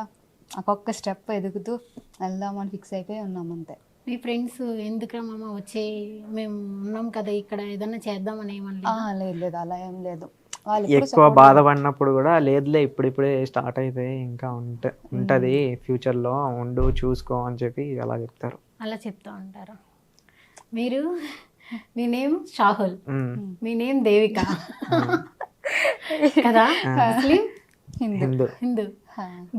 ఒక్కొక్క స్టెప్ ఎదుగుతూ వెళ్దామని ఫిక్స్ అయిపోయి ఉన్నాం అంతే. మీ ఫ్రెండ్స్ ఎందుకురా మామ వచ్చే మేము ఉన్నాం కదా ఇక్కడ ఏదన్నా చేద్దామని ఏమన్నా? లేదు అలా ఏం లేదు. వాళ్ళు ఎక్కువ బాధపడినప్పుడు కూడా లేదులే ఇప్పుడిప్పుడే స్టార్ట్ అయితే ఇంకా ఉంటది ఫ్యూచర్ లో ఉండు చూసుకో అని చెప్పి అలా చెప్తారు. అలా చెప్తా ఉంటారు. మీరు మీ నేమ్ షాహుల్, మీ నేమ్ దేవిక కదా, ముస్లిం హిందూ.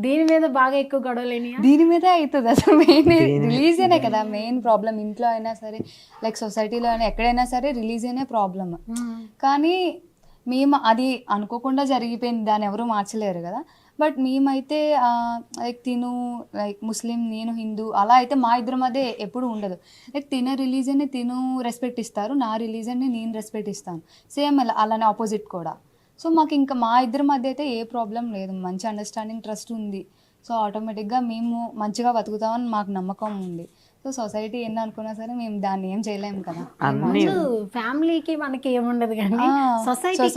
దీని మీద బాగా ఎక్కువ గొడవలేని దీని మీదే అవుతుంది అసలు. మెయిన్ రిలీజియనే కదా మెయిన్ ప్రాబ్లం. ఇంట్లో అయినా సరే లైక్ సొసైటీలో అయినా ఎక్కడైనా సరే రిలీజియనే ప్రాబ్లమ్. కానీ మేము అది అనుకోకుండా జరిగిపోయింది, దాన్ని ఎవరు మార్చలేరు కదా. బట్ మేమైతే లైక్ తిను లైక్ ముస్లిం నేను హిందూ అలా అయితే మా ఇద్దరి మధ్య ఎప్పుడు ఉండదు. లైక్ తిన రిలీజియన్ని తిను రెస్పెక్ట్ ఇస్తారు, నా రిలీజియన్ని నేను రెస్పెక్ట్ ఇస్తాను, సేమ్ అలానే ఆపోజిట్ కూడా. సో మాకు ఇంకా మా ఇద్దరి మధ్య అయితే ఏ ప్రాబ్లం లేదు, మంచి అండర్స్టాండింగ్ ట్రస్ట్ ఉంది. సో ఆటోమేటిక్గా మేము మంచిగా బతుకుతామని మాకు నమ్మకం ఉంది. సో సొసైటీ ఎన్ని అనుకున్నా సరే మేము దాన్ని ఏం చేయలేము కదా. ఫ్యామిలీకి మనకి ఏముండదు కానీ సొసైటీ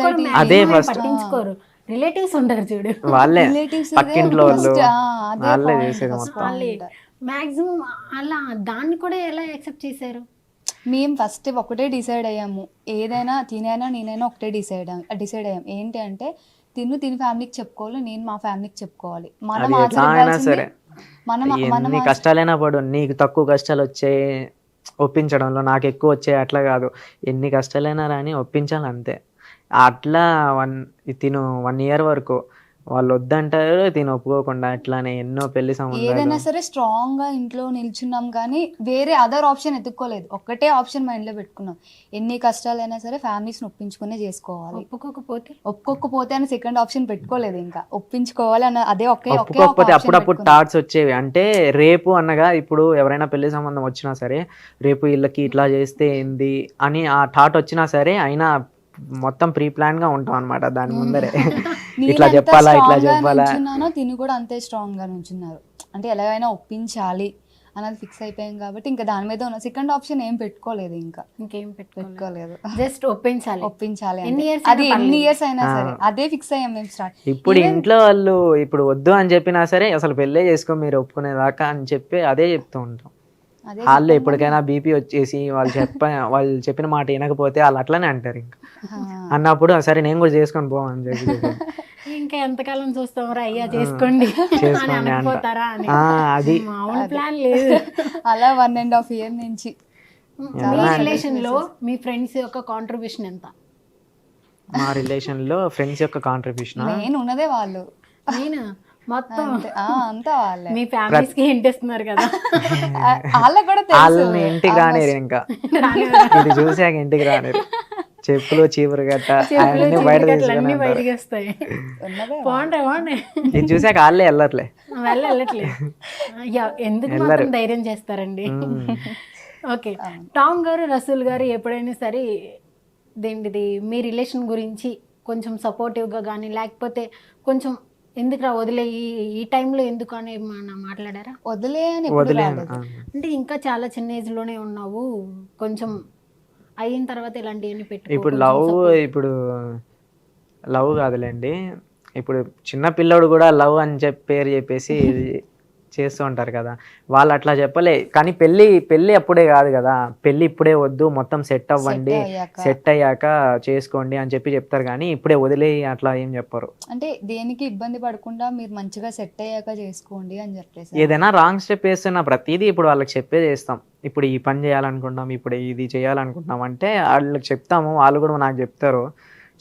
అదే ఫస్ట్ పట్టించుకోరు, రిలేటివ్స్ ఉంటారు చూడు, వాళ్ళే రిలేటివ్స్ పక్కింట్లో వాళ్ళే చేసేది మొత్తం. మాక్సిమం అలా దాన్ని కూడా ఎలా యాక్సెప్ట్ చేశారు? మేము ఫస్ట్ ఒకటే డిసైడ్ అయ్యాము, ఏదైనా తినైనా నేనైనా ఒకటే డిసైడ్ అయ్యాం. ఏంటి అంటే తిని ఫ్యామిలీకి చెప్పుకోవాలి, నేను మా ఫ్యామిలీకి చెప్పుకోవాలి. ఎన్ని కష్టాలైనా పడు, నీకు తక్కువ కష్టాలు వచ్చాయి ఒప్పించడంలో, నాకు ఎక్కువ వచ్చాయి అట్లా కాదు, ఎన్ని కష్టాలైనా రాని ఒప్పించాలి అంతే. అట్లా 1 year వరకు వాళ్ళు వద్దంటారు, తిని ఒప్పుకోకుండా అట్లానే ఎన్నో పెళ్లి సంబంధాలు. ఏదైనా సరే స్ట్రాంగ్ గా ఇంట్లో నిల్చున్నాం కానీ వేరే అదర్ ఆప్షన్ ఎత్తుక్కోలేదు, ఒక్కటే ఆప్షన్ మైండ్ లో పెట్టుకున్నాం, ఎన్ని కష్టాలైనా సరే ఫ్యామిలీస్ ఒప్పించుకునే చేసుకోవాలి. ఒప్పుకోకపోతే అని సెకండ్ ఆప్షన్ పెట్టుకోలేదు, ఇంకా ఒప్పించుకోవాలి అన్న అదే ఒప్పుకోకపోతే అప్పుడప్పుడు థాట్స్ వచ్చేవి. అంటే రేపు అనగా ఇప్పుడు ఎవరైనా పెళ్లి సంబంధం వచ్చినా సరే రేపు వీళ్ళకి ఇట్లా చేస్తే ఏంది అని ఆ థాట్ వచ్చినా సరే అయినా మొత్తం ప్రీ ప్లాన్ గా ఉంటాం అనమాట దాని ముందరే. ఇట్లా చెప్పాలా తిని కూడా అంతే స్ట్రాంగ్ గా నుంచున్నారు, అంటే ఎలాగైనా ఒప్పించాలి అన్నది ఫిక్స్ అయిపోయాం కాబట్టి ఇంకా దాని మీద ఉన్న సెకండ్ ఆప్షన్ ఏం పెట్టుకోలేదు, ఇంకేం పెట్టుకోలేదు, జస్ట్ ఒప్పించాలి అది ఎన్ని ఇయర్స్ అయినా సరే అదే ఫిక్స్ అయ్యాం మేము స్టార్ట్. ఇప్పుడు ఇంట్లో వాళ్ళు ఇప్పుడు వద్దు అని చెప్పినా సరే అసలు పెళ్ళే చేసుకో మీరు ఒప్పుకునేదాకా అని చెప్పి అదే చెప్తూ ఉంటాం. వాళ్ళు ఎప్పటికైనా బీపీ వచ్చేసి వాళ్ళు చెప్పిన మాట వినకపోతే వాళ్ళు అట్లనే అంటారు, ఇంకా అన్నప్పుడు సరే నేను కూడా చేసుకొని పోవని చెప్పి ఇంకా ఎంతకాలం చూస్తాం రా అయ్యా చేసుకోండి అది ప్లాన్ లేదు. అలా 1.5 year నుంచి. మీ రిలేషన్ లో మీ ఫ్రెండ్స్ యొక్క కాంట్రిబ్యూషన్ ఎంత? మా రిలేషన్ లో ఫ్రెండ్స్ యొక్క కాంట్రిబ్యూషన్ నేను ఉన్నదే వాళ్ళు, నేను మొత్తం అంతా వాళ్ళే. మీ ఫ్యామిలీస్ కి హింట్ ఇస్తున్నారు కదా, వాళ్ళకి కూడా వాళ్ళని ఇంటికి రానిరు, ఇంకా ఇది చూసాక ఇంటికి రానిరు, చెప్పులు చీపురు గట్ట అన్ని బయటకి వస్తాయి. ఇది చూసాక వాళ్ళే వెళ్ళట్లే ఎందుకు మాత్రం ధైర్యం చేస్తారండి. ఓకే, టామ్ గారు రసూల్ గారు ఎప్పుడైనా సరే దేంటిది మీ రిలేషన్ గురించి కొంచెం సపోర్టివ్గా కానీ లేకపోతే కొంచెం ఎందుకురా వదిలే ఈ టైంలో ఎందుకు అని ఏమన్నా మాట్లాడారా? వదిలే అని అంటే ఇంకా చాలా చిన్న ఏజ్ లోనే ఉన్నావు, కొంచెం అయిన తర్వాత ఇలాంటివన్నీ ఇప్పుడు లవ్ ఇప్పుడు లవ్ కాదులేండి, ఇప్పుడు చిన్న పిల్లోడు కూడా లవ్ అని పేరు చెప్పేసి చేస్తూ ఉంటారు కదా, వాళ్ళు అట్లా చెప్పలే. కానీ పెళ్ళి అప్పుడే కాదు కదా, పెళ్ళి ఇప్పుడే వద్దు, మొత్తం సెట్ అవ్వండి, సెట్ అయ్యాక చేసుకోండి అని చెప్తారు. కానీ ఇప్పుడే వదిలేయి అట్లా ఏం చెప్పరు. అంటే దేనికి ఇబ్బంది పడకుండా మీరు మంచిగా సెట్ అయ్యాక చేసుకోండి అని చెప్పేసి. ఏదైనా రాంగ్ స్టెప్ వేస్తున్నా ప్రతిదీ ఇప్పుడు వాళ్ళకి చెప్పే చేస్తాం. ఇప్పుడు ఈ పని చేయాలనుకుంటాం, ఇప్పుడు ఇది చేయాలనుకుంటున్నాం అంటే వాళ్ళకి చెప్తాము, వాళ్ళు కూడా నాకు చెప్తారు.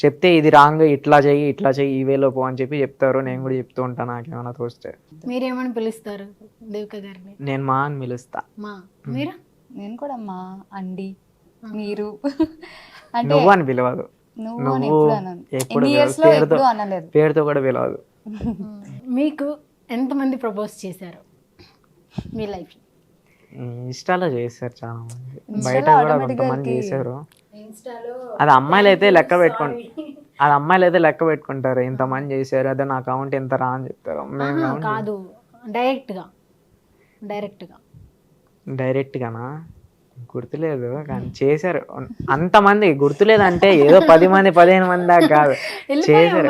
చెప్తే ఇది రాంగ్, ఇట్లా చెయ్యి ఈ వేలో పో అని చెప్తారు. నేను కూడా చెప్తూ ఉంటాను నాకేమైనా తోస్తే. మీరేమని పిలుస్తారు దేవిక గారిని? నేను మా అని పిలుస్తా. మా. మీరు? నేను కూడా మా అండి, మీరు అంటే నువ్వు అని పిలవదు, నువ్వు ఎప్పుడు పేరుతో కూడా పిలవదు. మీకు ఎంతమంది ప్రపోజ్ చేశారు మీ లైఫ్? ఇన్స్టాలో చేశారు చాలా మంది, బయట కూడా కొంతమంది చేశారు. అది అమ్మాయిలు అయితే లెక్క పెట్టుకుంటారు, ఇంతమంది చేశారు, అదే నా అకౌంట్ ఎంత రా అని చెప్తారు. కాదు, డైరెక్ట్ గానా గుర్తులేదు, కానీ చేశారు అంతమంది. గుర్తులేదు అంటే ఏదో 10 మంది 15 మంది దాకా కాదు, చేశారు.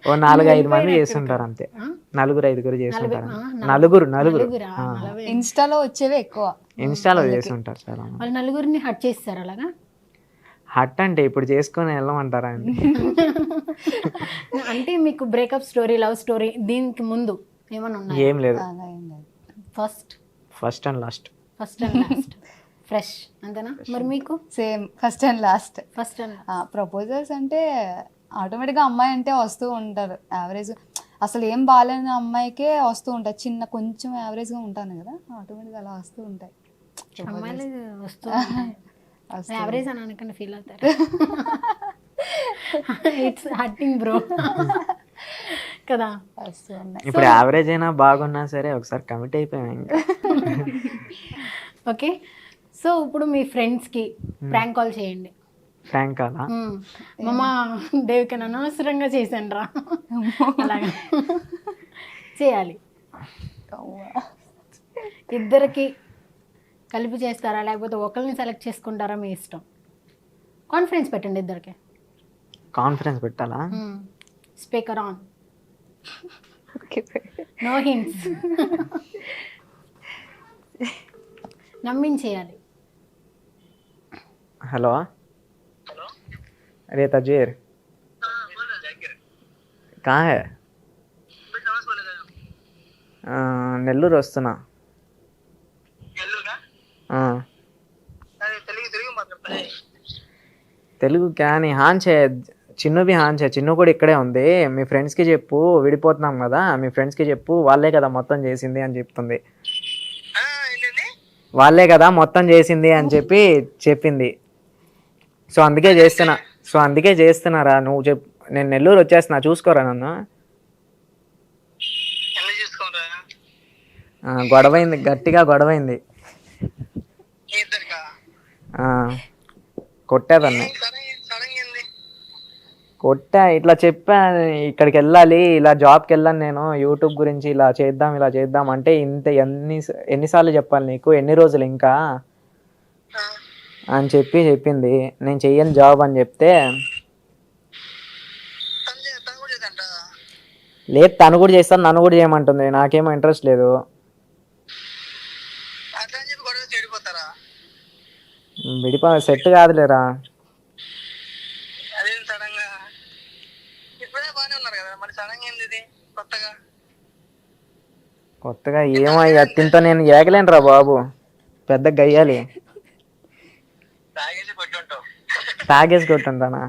ఓ 4-5 మంది చేస్తుంటారు అంతే, 4-5 చేస్తుంటారు. నలుగురు ఇన్స్టాలో వచ్చేవి ఎక్కువ, ఇన్స్టాలో చేస్తుంటారు చాలా. వాళ్ళు నలుగురిని హట్ చేస్తారు అలాగా? హట్ అంటే ఇప్పుడు చేసుకొని వెళ్ళమంటారా అండి? అంటే మీకు బ్రేకప్ స్టోరీ, లవ్ స్టోరీ దీనికి ముందు ఏమన్నా ఉన్నాయి? ఏం లేదు, ఫస్ట్ అండ్ లాస్ట్ ఫ్రెష్ అంతేనా? మరి మీకు? Same first and last. Proposals అంటే ఆటోమేటిక్గా అమ్మాయి అంటే వస్తూ ఉంటారు యావరేజ్, అసలు ఏం బాగాలేని అమ్మాయికే వస్తూ ఉంటాయి, చిన్న కొంచెం యావరేజ్గా ఉంటాను కదా, ఆటోమేటిక్గా అలా వస్తూ ఉంటాయి. అమ్మాయిలు వస్తూ యావరేజ్ అని అనుకుని ఫీల్ అవుతారు. ఇట్స్ హర్టింగ్ బ్రో కదా. ఇప్పుడు యావరేజ్ అయినా బాగున్నా సరే ఒకసారి కమిట్ అయిపోయాం ఇంకా. ఓకే, సో ఇప్పుడు మీ ఫ్రెండ్స్కి ప్రాంక్ కాల్ చేయండి. ఫ్రాంక్ కాలా? మమ్మ దేవికి అనవసరంగా చేశాను రా, అలాగా చేయాలి. ఇద్దరికి కలిపి చేస్తారా లేకపోతే ఒకరిని సెలెక్ట్ చేసుకుంటారా మీ ఇష్టం. కాన్ఫరెన్స్ పెట్టండి ఇద్దరికి. కాన్ఫరెన్స్ పెట్టాలా? Speaker on, no hints. నమ్మించేయాలి. హలో, अरे तजवीर कहाँ है? నెల్లూరు వస్తున్నా. తెలుగు కానీ హాన్చే, చిన్నువి హాన్చే, చిన్ను కూడా ఇక్కడే ఉంది. మీ ఫ్రెండ్స్కి చెప్పు, విడిపోతున్నాం కదా, మీ ఫ్రెండ్స్కి చెప్పు, వాళ్ళే కదా మొత్తం చేసింది అని చెప్తుంది. వాళ్ళే కదా మొత్తం చేసింది అని చెప్పింది. సో అందుకే చేస్తున్నారా నువ్వు చెప్పు. నేను నెల్లూరు వచ్చేస్తున్నా, చూసుకోరా నన్ను. గొడవైంది, గట్టిగా గొడవైంది. కొట్టేదాన్ని, ఇట్లా చెప్పా, ఇక్కడికి వెళ్ళాలి, ఇలా జాబ్కి వెళ్ళాను నేను, యూట్యూబ్ గురించి ఇలా చేద్దాం అంటే ఎన్నిసార్లు చెప్పాలి నీకు, ఎన్ని రోజులు ఇంకా అని చెప్పింది. నేను చెయ్యను జాబ్ అని చెప్తే, లేదు తను కూడా చేస్తాను నన్ను కూడా చేయమంటుంది, నాకేమో ఇంట్రెస్ట్ లేదు. సెట్ కాదులేరా. కొత్తగా ఏమో అత్తింతో నేను ఏగలేనురా బాబు, పెద్ద గయ్యాలి. तागेस కొట్టుంటా నా.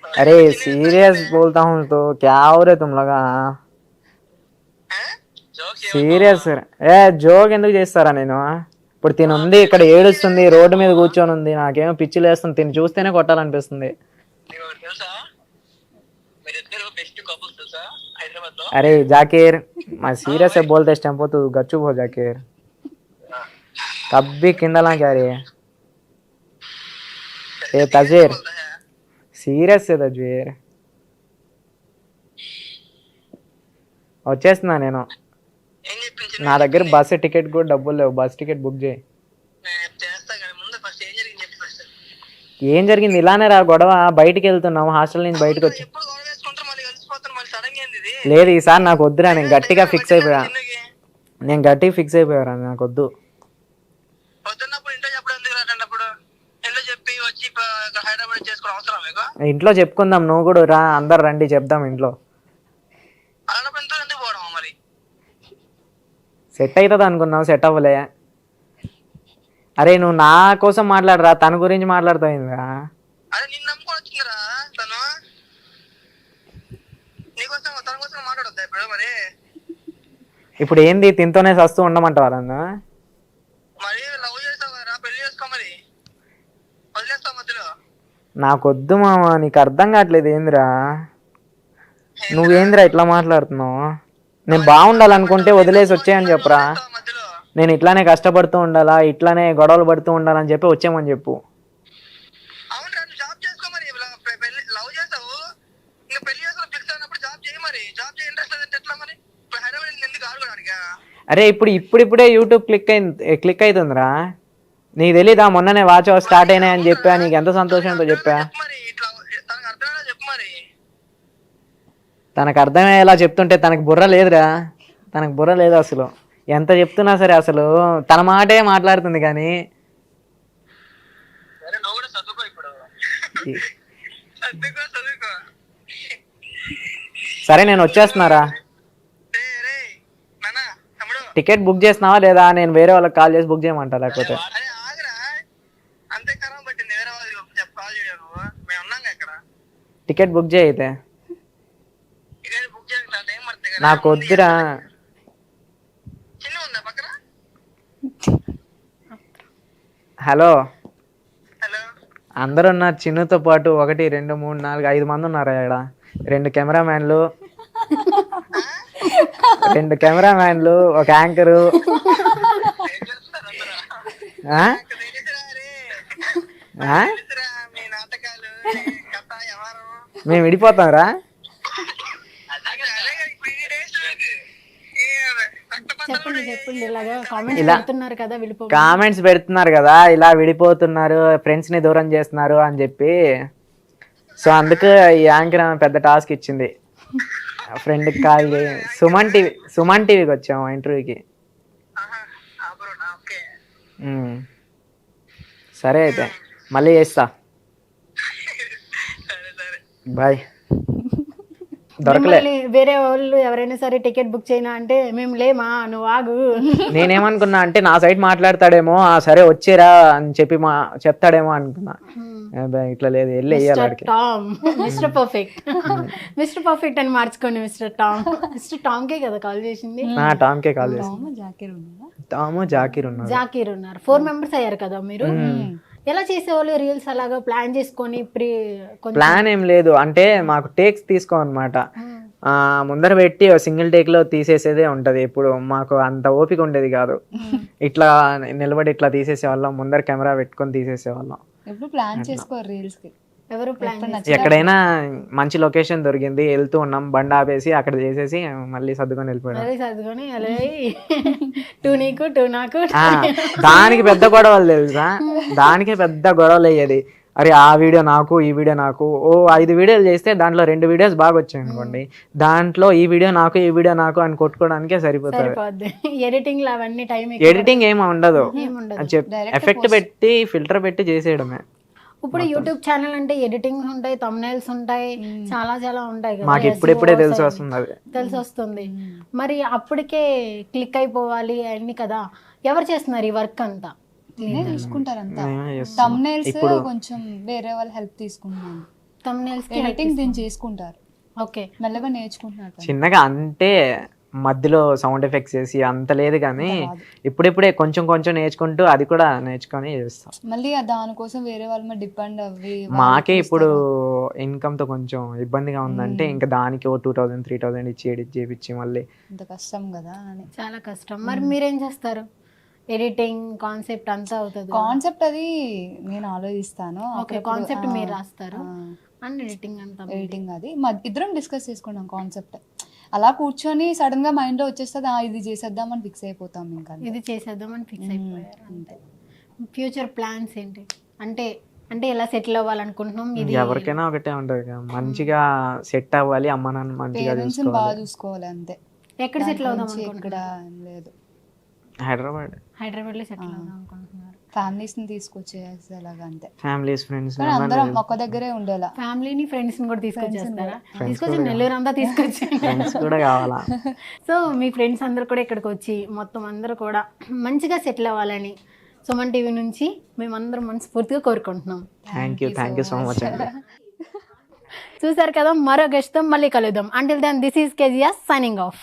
अरे सीरियस बोलता हूँ तो क्या हो रहे तुम लोग? సీరియస్ జోక్ ఎందుకు చేస్తారా? నేను ఇప్పుడు తిని ఉంది ఇక్కడ ఏడుస్తుంది, రోడ్డు మీద కూర్చొని ఉంది, నాకేమో పిచ్చిలు వేస్తుంది, తిని చూస్తేనే కొట్టాలనిపిస్తుంది. अरे जाकिर मैं सीरियस है बोलते इस टेम्पो, तू गच्चू हो जाकिर, कभी किंडला क्या रही है? ए तजवीर సీరియస్ తజ్వీర్, వచ్చేస్తున్నా నేను. నా దగ్గర బస్సు టికెట్ కూడా డబ్బులు లేవు, బస్ టికెట్ బుక్ చేయి. ఏం జరిగింది? ఇలానే రా గొడవ. బయటికి వెళ్తున్నాం, హాస్టల్ నుంచి బయటకు వచ్చి. ఎప్పుడు గొడవ వేసుకుంటారు మళ్ళీ కలిసిపోతారు మళ్ళీ సడన్ గా ఏంది ఇది? లేదు ఈసారి నాకు వద్దురా, నేను గట్టిగా ఫిక్స్ అయిపోయా. నాకు వద్దు. వద్దన్నప్పుడు ఇంట్లో చెప్పడం ఎందుకు రాటప్పుడు? ఇంట్లో చెప్పి వచ్చి హైదరాబాద్ చేసుకోవడం అవసరం మీకు? ఇంట్లో చెప్పుకుందాం, నువ్వు కూడా రా, అందరు రండి చెప్దాం ఇంట్లో. అలాంటప్పుడు ఎందుకు పోవడం మరి? సెట్ అవుతుంది అనుకున్నావు, సెట్ అవ్వలే. అరే నువ్వు నా కోసం మాట్లాడరా, తన గురించి మాట్లాడుతావురా. అరే నిన్ను నమ్ముకొని వచ్చిందిరా తను, నీకోసం తన కోసం మాట్లాడొద్దా ఇప్పుడు మరి? ఇప్పుడు ఏంది, తింతోనే సస్తూ ఉండమంటావా నన్ను? మరి లవ్ చేస్తావు కదా, పెళ్లి చేసుకో మరి, వదిలేస్తావు మధ్యలో. నాకొద్దు మామ, నీకు అర్థం కావట్లేదు ఏందిరా, నువ్వేందిరా ఇట్లా మాట్లాడుతున్నావు? నేను బాగుండాలనుకుంటే వదిలేసి వచ్చాయని చెప్పరా. మధ్యలో నేను ఇట్లానే కష్టపడుతూ ఉండాలా, ఇట్లానే గొడవలు పడుతూ ఉండాలని చెప్పి వచ్చామని చెప్పు. అవును రా, జాబ్ చేసుకో మరి. లవ్ చేస్తావు, ఇంకా పెళ్లి చేసుకో ఫిక్స్ అయినప్పుడు జాబ్ చేయి మరి. జాబ్ చేయి, ఇంట్రెస్ట్ లేదంటే ఎట్లా మరి? ఇప్పుడు హైదరాబాద్ ఎందుకు ఆడుకోవడానికి? అరే ఇప్పుడిప్పుడే యూట్యూబ్ క్లిక్ అవుతుందిరా. నీకు తెలీదా, మొన్ననే వాచ్ అవర్ స్టార్ట్ అయినాయని చెప్పా, నీకు ఎంత సంతోషంతో చెప్పా. మరి ఇట్లా తనకు అర్థమయ్యేలా చెప్పు మరి. తనకు అర్థమయ్యేలా చెప్తుంటే తనకు బుర్ర లేదురా, తనకు బుర్ర లేదు అసలు. ఎంత చెప్తున్నా సరే అసలు తన మాటే మాట్లాడుతుంది కానీ. సరే నువ్వు కూడా చదువుకో ఇప్పుడు. చదువుకో. సరే నేను వచ్చేస్తున్నారా. రే నాన్న, తమ్ముడు. టికెట్ బుక్ చేసినావా లేదా? నేను వేరే వాళ్ళకి కాల్ చేసి బుక్ చేయమంటా లేకపోతే. అరే ఆగరా, అంతే ఖరాబ్ పట్టింది. వేరే వాళ్ళకి కాల్ చేయడం, మేము ఉన్నాం ఇక్కడ. టికెట్ బుక్ చేయి అయితే. టికెట్ బుక్ చేయడానికి టైం పడుతుంది కదా. నాకు వద్దురా. చిన్న ఉందా పక్కన? Hello, hello. అందరు ఉన్నారు చిన్నుతో పాటు. 1 2 3 4 5 మంది ఉన్నారు ఇక్కడ. 2 కెమెరామ్యాన్లు, 2 కెమెరామ్యాన్లు, ఒక యాంకరు. మీ నాటకాలు, కథ, వ్యవహారం. మేము విడిపోతాం రా. చెప్పండి ఇలాగా కామెంట్స్ పెడుతున్నారు కదా, కామెంట్స్ పెడుతున్నారు కదా, ఇలా విడిపోతున్నారు, ఫ్రెండ్స్ ని దూరం చేస్తున్నారు అని చెప్పి. సో అందుకు ఈ యాంకర్ పెద్ద టాస్క్ ఇచ్చింది. ఫ్రెండ్కి కాల్ చేయి. సుమన్ టీవీకి వచ్చాము ఇంటర్వ్యూకి. సరే అయితే మళ్ళీ చేస్తా. బాయ్. దొరకలే. వేరే వాళ్ళు ఎవరైనా సరే టికెట్ బుక్ చేయనా అంటే మేము లేమా, నువ్వు ఆగు. నేనేమనుకున్నా అంటే నా సైడ్ మాట్లాడతాడేమో, సరే వచ్చేరా అని చెప్పి చెప్తాడేమో అనుకున్నా. ఇట్లా లేదు, వెళ్ళి వెయ్యాలి. Tom, mister perfect. Mister perfect అని మార్చుకోండి. మిస్టర్ టామ్ కే కదా కాల్ చేసింది. టామ్ కే కాల్ చేసింది. టాము జాకీర్ ఉన్నారు. 4 మెంబర్స్ అయ్యారు కదా మీరు. ఎలా చేసేవాళ్ళు రీల్స్? అలాగా ప్లాన్ చేసుకొని ప్లాన్ ఏం లేదు అంటే మాకు టేక్స్ తీసుకోమన్నమాట. ముందర పెట్టి సింగిల్ టేక్ లో తీసేసేదే ఉంటది. ఇప్పుడు మాకు అంత ఓపిక ఉండేది కాదు. ఇట్లా నిలబడి ఇట్లా తీసేసేవాళ్ళం, ముందర కెమెరా పెట్టుకొని తీసేసేవాళ్ళం. ఎక్కడైనా మంచి లొకేషన్ దొరికింది, వెళ్తూ ఉన్నాం, బండి ఆపేసి అక్కడ చేసేసి మళ్ళీ సర్దుకొని వెళ్ళిపోయాం. దానికి పెద్ద గొడవలు తెలుసా, దానికే పెద్ద గొడవలు అయ్యేది. అరే ఆ వీడియో నాకు, ఈ వీడియో నాకు. 5 వీడియోలు చేస్తే దాంట్లో 2 వీడియోస్ బాగా వచ్చాయి అనుకోండి, దాంట్లో ఈ వీడియో నాకు అని కొట్టుకోవడానికే సరిపోతుంది. ఎడిటింగ్ ఏమి ఉండదు, ఎఫెక్ట్ పెట్టి ఫిల్టర్ పెట్టి చేసేయడమే. ఇప్పుడు యూట్యూబ్ ఛానల్ అంటే ఎడిటింగ్ ఉంటాయి, థంబ్నైల్స్ ఉంటాయి, చాలా చాలా ఉంటాయి కదా. మాకు ఇప్పుడిప్పుడే తెలిసి వస్తుంది. మరి అప్పటికే క్లిక్ అయిపోవాలి అన్ని కదా. ఎవరు చేస్తున్నారు ఈ వర్క్ అంతా? చూసుకుంటారంతా. థంబ్నైల్స్ కొంచెం వేరే వాళ్ళు హెల్ప్ తీసుకుంటున్నాను. థంబ్నైల్స్ ఎడిటింగ్ దీన్ని చేసుకుంటారు. ఓకే, మెల్లగా నేర్చుకుంటున్నారు చిన్నగా. అంటే మధ్యలో సౌండ్ ఎఫెక్ట్స్ చేసి అంత లేదు కానీ ఇప్పుడిప్పుడే కొంచెం కొంచెం నేర్చుకుంటూ అది కూడా నేర్చుకొని చేస్తాం. మళ్ళీ దానికోసం వేరే వాళ్ళ మీద డిపెండ్ అవ్వి మాకే ఇప్పుడు ఇన్కమ్ తో కొంచెం ఇబ్బందిగా ఉందంటే ఇంకా దానికి 2000-3000 ఇచ్చి ఎడిట్ చేయించి మళ్ళీ అంత కష్టం కదా అని. చాలా కష్టం. మరి మీరేం చేస్తారు? ఎడిటింగ్ కాన్సెప్ట్ అంతా అవుతుంది. కాన్సెప్ట్ అది నేను ఆలోచిస్తాను. ఓకే, కాన్సెప్ట్ మీరు రాస్తారు అండ్ ఎడిటింగ్ అంతా. ఎడిటింగ్ అది ఇద్దరం డిస్కస్ చేసుకున్నాం కాన్సెప్ట్. అలా కూర్చొని సడన్ గా మైండ్ లో వచ్చేస్తుంది, ఇది చేసేద్దామని ఫిక్స్ అయిపోతాం. ఇంకా ఇది చేసేద్దామని ఫిక్స్ అయిపోయారు అంతే. ఫ్యూచర్ ప్లాన్స్ ఏంటి? అంటే అంటే ఎలా సెటిల్ అవ్వాలనుకుంటున్నాం ఇది ఎవరికైనా ఒకటే ఉంటది కదా, మంచిగా సెట్ అవ్వాలి, అమ్మ నాన్న మంచిగా పేరెంట్స్ బాగా చూసుకోవాలి. చూసుకోవాలి అంతే. ఎక్కడ సెటిల్ అవుదాం ఇక్కడ అనుకుంటున్నారు? లేదు, హైదరాబాద్ హైదరాబాద్లో సెటిల్ అవుదాం అనుకుంటున్నారు. ఫ్యామిలీస్ ని తీసుకొచ్చేసేలాగా అంతే. ఫ్యామిలీస్ ఫ్రెండ్స్ కానీ అందరం ఒక దగ్గరే ఉండేలా. ఫ్యామిలీని ఫ్రెండ్స్ని కూడా తీసుకొచ్చేస్తారా? తీసుకొచ్చి నెల్లూరు అంతా తీసుకొచ్చి ఫ్రెండ్స్ కూడా కావాలా? సో మీ ఫ్రెండ్స్ అందరూ కూడా ఇక్కడికి వచ్చి మొత్తం అందరూ కూడా మంచిగా సెటిల్ అవ్వాలని సుమన్ టీవీ నుంచి మేమందరం మనస్ఫూర్తిగా కోరుకుంటున్నాం. థ్యాంక్ యూ సో మచ్ అండి. చూసారు కదా, మరో గెస్ట్తో మళ్ళీ కలుద్దాం. Until then this is Kezia signing of.